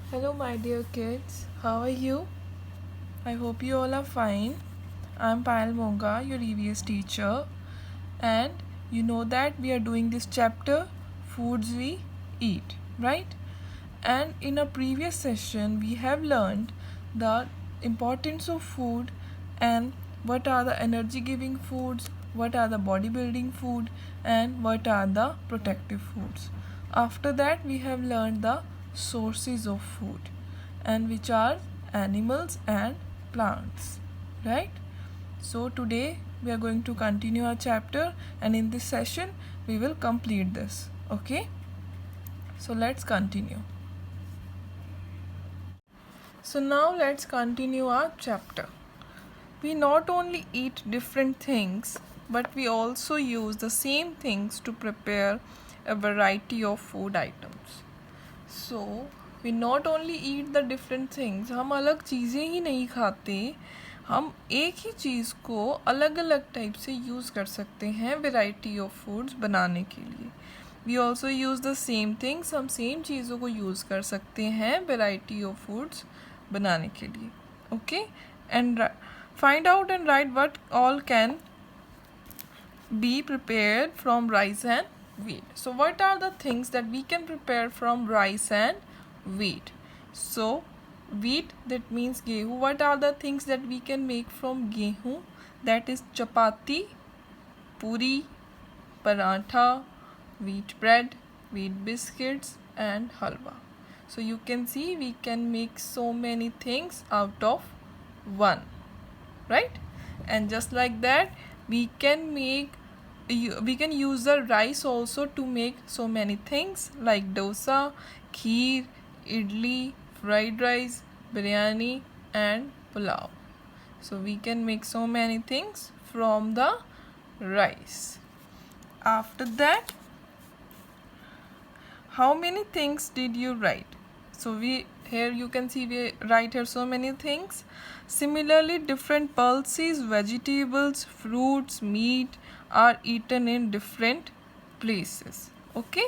Hello, my dear kids. How are you? I hope you all are fine. I'm Payal Monga, your EVS teacher, and you know that we are doing this chapter Foods We Eat, right? And in a previous session, we have learned the importance of food and what are the energy giving foods, what are the bodybuilding food, and what are the protective foods. After that, we have learned the sources of food and which are animals and plants, right? So today we are going to continue our chapter, and in this session we will complete this. Okay, so let's continue. So now let's continue our chapter. We not only eat different things, but we also use the same things to prepare a variety of food items. So we not only eat the different things, हम अलग चीज़ें ही नहीं खाते, हम एक ही चीज़ को अलग अलग टाइप से यूज़ कर सकते हैं वेराइटी ऑफ फूड्स बनाने के लिए. We also use the same things, हम सेम चीज़ों को यूज़ कर सकते हैं वेराइटी ऑफ फूड्स बनाने के लिए. Okay, and find out and write what all can be prepared from rice and wheat. So what are the things that we can prepare from rice and wheat? So wheat, that means gehu. What are the things that we can make from gehu? That is chapati, puri, paratha, wheat bread, wheat biscuits and halwa. So you can see we can make so many things out of one, right? And just like that, we can use the rice also to make so many things like dosa, kheer, idli, fried rice, biryani and pulao. So we can make so many things from the rice. After that, how many things did you write? So here you can see we write here so many things. Similarly, different pulses, vegetables, fruits, meat are eaten in different places. Okay,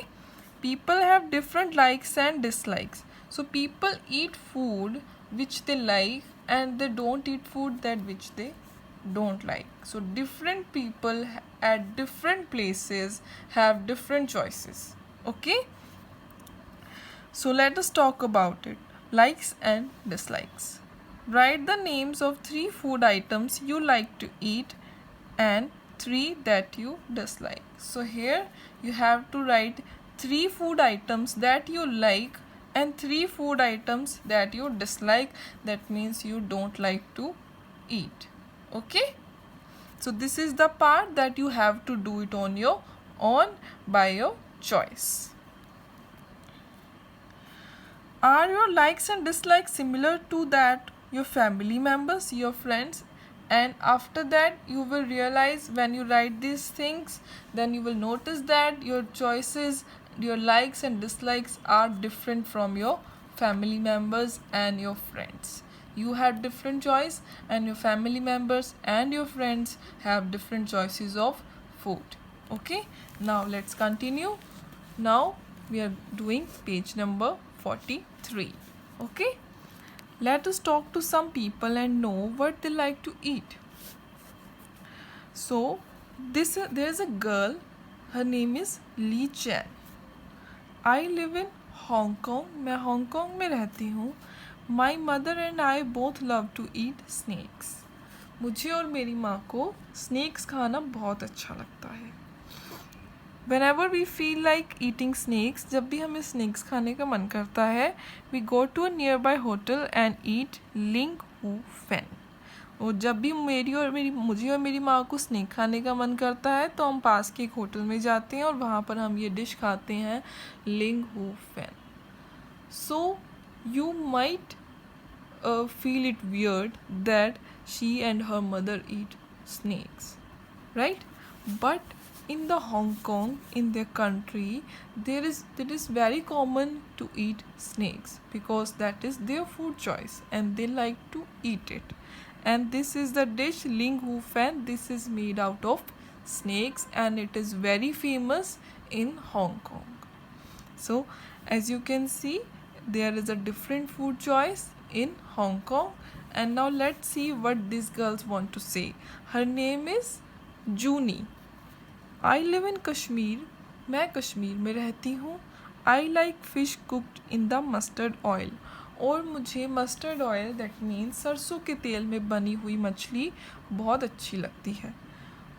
people have different likes and dislikes. So people eat food which they like and they don't eat food that which they don't like. So different people at different places have different choices. Okay, so let us talk about it. Likes and dislikes. Write the names of 3 food items you like to eat and 3 that you dislike. So here you have to write 3 food items that you like and 3 food items that you dislike. That means you don't like to eat. Okay? So this is the part that you have to do it on your own by your choice. Are your likes and dislikes similar to that your family members, your friends? And after that, you will realize when you write these things, then you will notice that your choices, your likes and dislikes are different from your family members and your friends. You have different choice and your family members and your friends have different choices of food. Okay, now let's continue. Now we are doing page number 43. Okay, let us talk to some people and know what they like to eat. So there's a girl, her name is Lee Chen. I live in Hong Kong. मैं Hong Kong में रहती हूँ. My mother and I both love to eat snakes. मुझे और मेरी माँ को snakes खाना बहुत अच्छा लगता है. Whenever we feel like eating snakes, जब भी हमें snakes खाने का मन करता है, we go to a nearby hotel and eat ling hu fen. और जब भी मुझे और मेरी माँ को स्नेक खाने का मन करता है तो हम पास के एक होटल में जाते हैं और वहाँ पर हम ये डिश खाते हैं, लिंग हू फैन. So you might feel it weird that she and her mother eat snakes, right? But in the Hong Kong, in their country, it is very common to eat snakes because that is their food choice and they like to eat it. And this is the dish ling hu fan. This is made out of snakes and it is very famous in Hong Kong. So as you can see, there is a different food choice in Hong Kong. And now let's see what these girls want to say. Her name is Junie. I live in Kashmir. मैं कश्मीर में रहती हूँ. I like fish cooked in the mustard oil. और मुझे mustard oil that means सरसों के तेल में बनी हुई मछली बहुत अच्छी लगती है.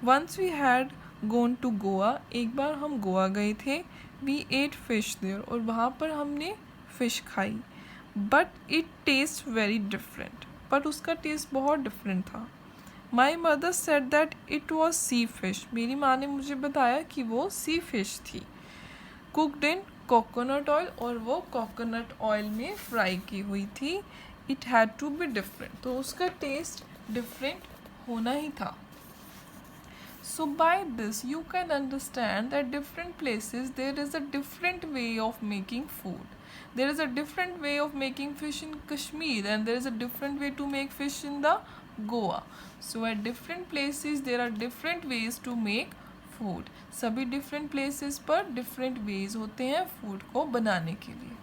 Once we had gone to Goa. एक बार हम गोवा गए थे. We ate fish there. और वहाँ पर हमने फ़िश खाई. But it taste very different. But उसका टेस्ट बहुत डिफरेंट था. My mother said that it was sea fish. मेरी माँ ने मुझे बताया कि वो सी फिश थी. Cooked in coconut oil. और वो कोकोनट ऑयल में फ्राई की हुई थी. It had to be different. तो उसका टेस्ट डिफरेंट होना ही था. So by this you can understand that different places there is a different way of making food. There is a different way of making fish in Kashmir and there is a different way to make fish in the Goa. So at different places there are different ways to make food. सभी different places पर different ways होते हैं food को बनाने के लिए.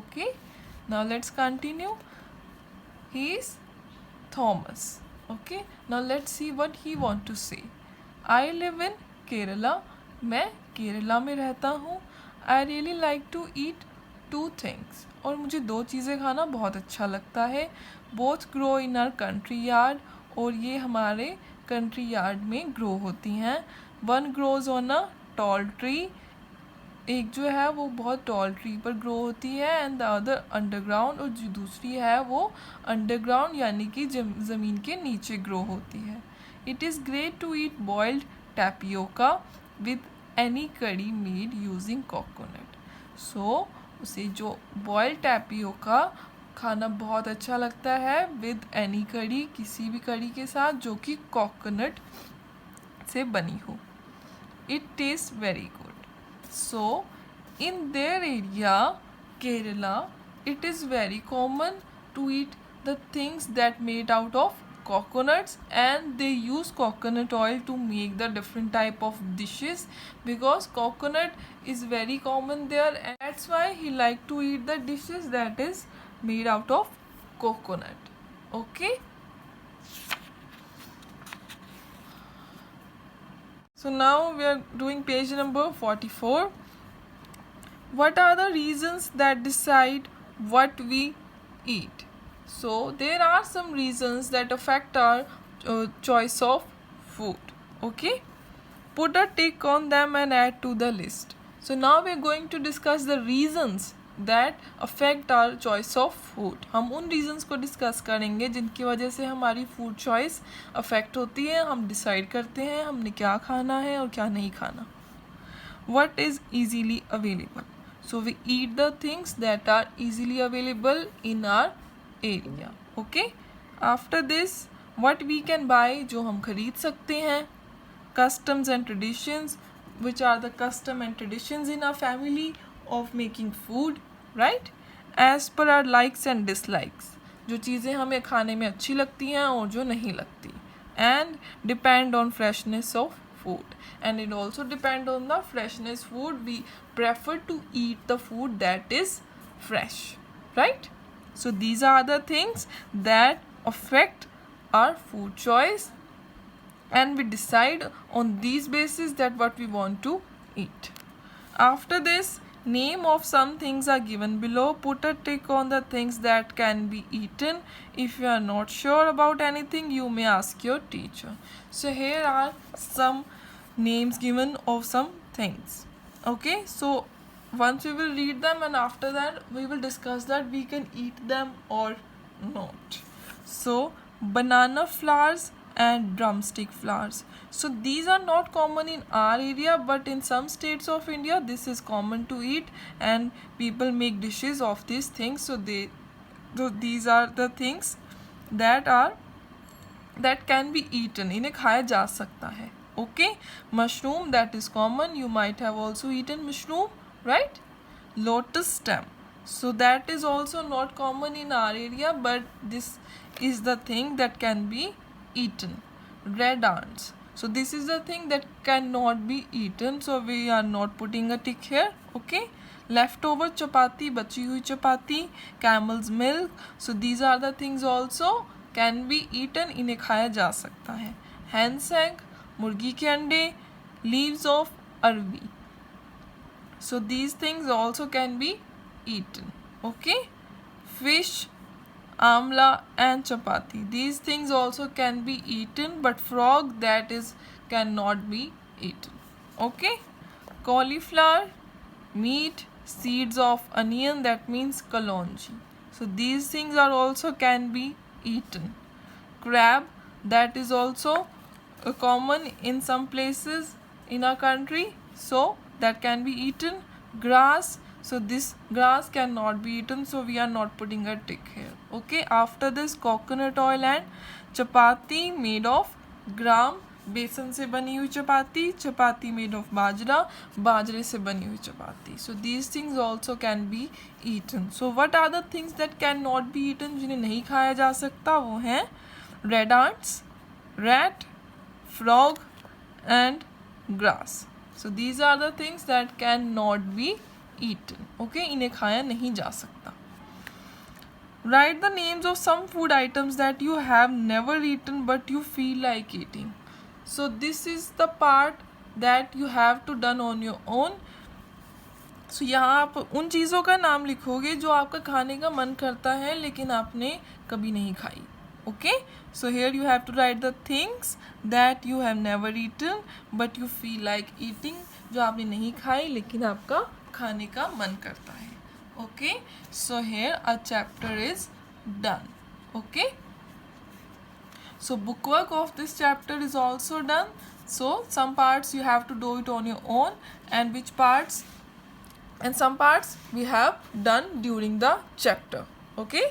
Okay, now let's continue. He is Thomas. Okay, now let's see what he want to say. I live in Kerala. मैं केरला में रहता हूँ. I really like to eat two things. और मुझे दो चीज़ें खाना बहुत अच्छा लगता है. Both grow in our country yard. और ये हमारे country yard में grow होती हैं. One grows on a tall tree. एक जो है वो बहुत टॉल ट्री पर ग्रो होती है. And the other underground. और जो दूसरी है वो अंडरग्राउंड यानी कि ज़मीन के नीचे ग्रो होती है. It is great to eat boiled tapioca with any curry made using coconut. So उसे जो boiled tapioca खाना बहुत अच्छा लगता है with any curry, किसी भी कड़ी के साथ जो कि coconut से बनी हो. It tastes very good. So in their area, Kerala, it is very common to eat the things that made out of coconuts, and they use coconut oil to make the different type of dishes because coconut is very common there, and that's why he like to eat the dishes that is made out of coconut. Okay, so now we are doing page number 44. What are the reasons that decide what we eat? So there are some reasons that affect our choice of food. Okay, put a tick on them and add to the list. So now we are going to discuss the reasons that affect our choice of food. हम उन reasons को discuss करेंगे जिनकी वजह से हमारी food choice affect होती है. हम decide करते हैं हमने क्या खाना है और क्या नहीं खाना. What is easily available? So we eat the things that are easily available in our area. Okay, after this what we can buy, जो हम खरीद सकते हैं. Customs and traditions, which are the custom and traditions in our family of making food, right? As per our likes and dislikes, जो चीज़ें हमें खाने में अच्छी लगती हैं और जो नहीं लगती. And depend on freshness of food, and it also depend on the freshness food. We prefer to eat the food that is fresh, right? So these are the things that affect our food choice, and we decide on these basis that what we want to eat. After this, name of some things are given below. Put a tick on the things that can be eaten. If you are not sure about anything, you may ask your teacher. So here are some names given of some things. Okay, so once we will read them, and after that we will discuss that we can eat them or not. So banana flowers and drumstick flowers. So these are not common in our area, but in some states of India this is common to eat, and people make dishes of these things. So these are the things that can be eaten. इन्हें खाया जा सकता है. Okay, mushroom, that is common. You might have also eaten mushroom, right? Lotus stem, so that is also not common in our area, but this is the thing that can be eaten. Red ants, so this is the thing that cannot be eaten, so we are not putting a tick here. Okay, leftover chapati, बची हुई चपाती, camel's milk, so these are the things also can be eaten, इन्हें खाया जा सकता है. hen's egg, मुर्गी के अंडे, leaves of अरबी, so these things also can be eaten. Okay, fish, amla and chapati, these things also can be eaten, but frog, that is cannot be eaten. Okay, cauliflower, meat, seeds of onion, that means kalonji, so these things are also can be eaten. Crab, that is also common in some places in our country, so that can be eaten. Grass, so this grass cannot be eaten, so we are not putting a tick here. Okay, after this coconut oil and chapati made of gram, बेसन से बनी हुई चपाती, चपाती made of बाजरा, बाजरे से बनी हुई chapati, so these things also can be eaten. So what are the things that can not be eaten, जिन्हें नहीं खाया जा सकता, वो हैं red ants, rat, frog and grass. So these are the things that can not be eaten. Okay, इन्हें खाया नहीं जा सकता. Write the names of some food items that you have never eaten but you feel like eating. So this is the part that you have to done on your own. So यहाँ आप उन चीज़ों का नाम लिखोगे जो आपका खाने का मन करता है लेकिन आपने कभी नहीं खाई. Okay, so here you have to write the things that you have never eaten but you feel like eating, जो आपने नहीं खाई लेकिन आपका खाने का मन करता है. Okay, so here a chapter is done. Okay, so bookwork of this chapter is also done. So some parts you have to do it on your own, and some parts we have done during the chapter. Okay.